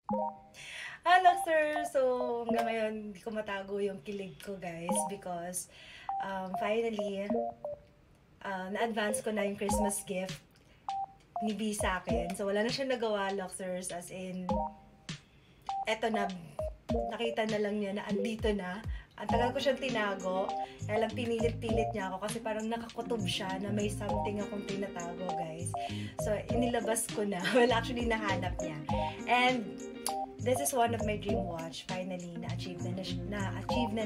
Hello, sir! So, hanggang ngayon, hindi ko matago yung kilig ko, guys, because finally, na-advance ko na yung Christmas gift ni B sa akin. So, wala na siya nagawa, Luxers, as in, eto na, nakita na lang niya na andito na. Ang tagal ko siyang tinago, kaya lang pinilit-pilit niya ako kasi parang nakakutob siya na may something akong tinatago, guys. So, inilabas ko na. Well, actually, nahanap niya. And, this is one of my dream watch. Finally, na-achieve na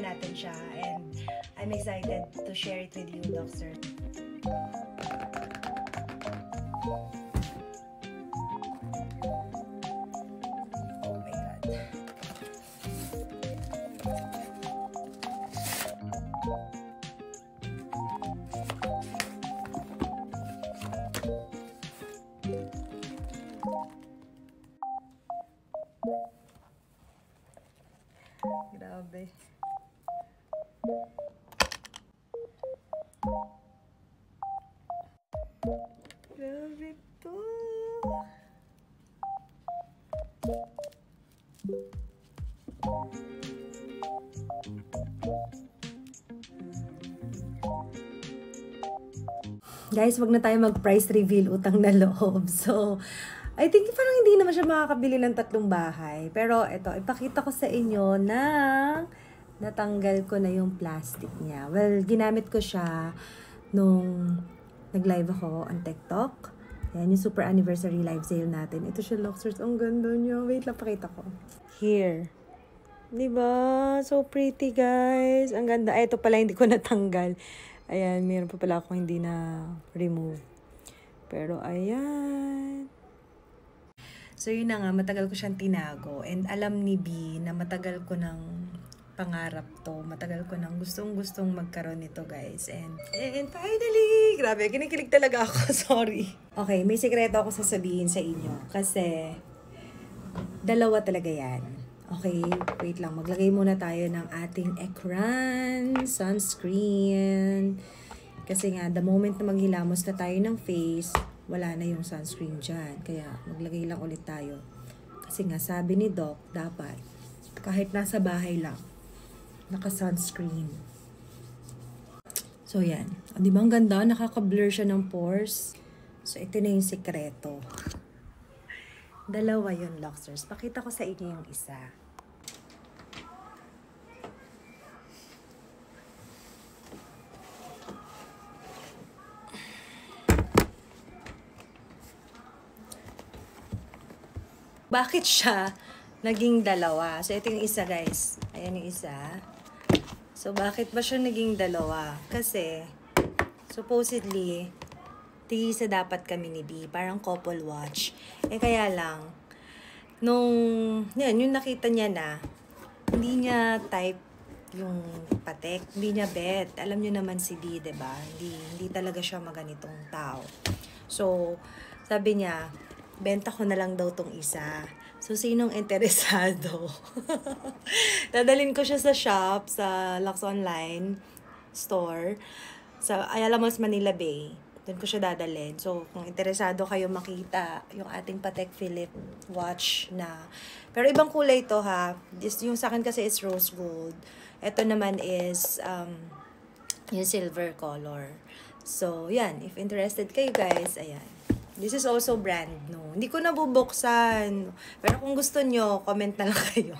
natin siya. And I'm excited to share it with you, Luxer. Oh my God. Grabe. Grabe to. Guys, wag na tayo mag-price reveal utang na loob. So, I think parang hindi naman siya makakabili ng 3 bahay. Pero ito, ipakita ko sa inyo na natanggal ko na yung plastic niya. Well, ginamit ko siya nung nag-live ako on TikTok. Ayan, yung super anniversary live sale natin. Ito siya, Luxers. Ang ganda niya. Wait lang, pakita ko. Here. Diba? So pretty, guys. Ang ganda. Ay, ito pala, hindi ko natanggal. Ayan, meron pa pala akong hindi na remove. Pero, ayan. So, yun na nga, matagal ko siyang tinago. And alam ni B na matagal ko ng pangarap to. Matagal ko nang gustong-gustong magkaroon nito, guys. And finally, grabe, kinikilig talaga ako. Sorry. Okay, may sikreto ako sasabihin sa inyo. Kasi, dalawa talaga yan. Okay, wait lang. Maglagay muna tayo ng ating ekran, sunscreen. Kasi nga, the moment na maghilamos na tayo ng face, wala na yung sunscreen dyan. Kaya, maglagay lang ulit tayo. Kasi nga, sabi ni Doc, dapat, kahit nasa bahay lang, naka-sunscreen. So, yan. O, di ba ang ganda? Nakaka-blur siya ng pores. So, ito na yung sikreto. Dalawa yun, Luxers. Pakita ko sa inyo yung isa. Bakit siya naging dalawa? So, ito yung isa, guys. Ayan yung isa. So, bakit ba siya naging dalawa? Kasi, supposedly, tigisa dapat kami ni B. Parang couple watch. Eh, kaya lang, nung, yan, yung nakita niya na, hindi niya type yung Patek. Hindi niya bet. Alam niyo naman si B, diba? Hindi talaga siya maganitong tao. So, sabi niya, benta ko na lang daw tong isa. So, sinong interesado? Dadalhin ko siya sa shop, sa Lux Online store, sa Ayala Malls, Manila Bay. Doon ko siya dadalhin. So, kung interesado kayo makita yung ating Patek Philippe watch na. Pero ibang kulay to, ha. Yung sa akin kasi is rose gold. Ito naman is yung silver color. So, yan. If interested kayo, guys, ayan. This is also brand new. Hindi ko nabubuksan. Pero kung gusto nyo, comment na lang kayo.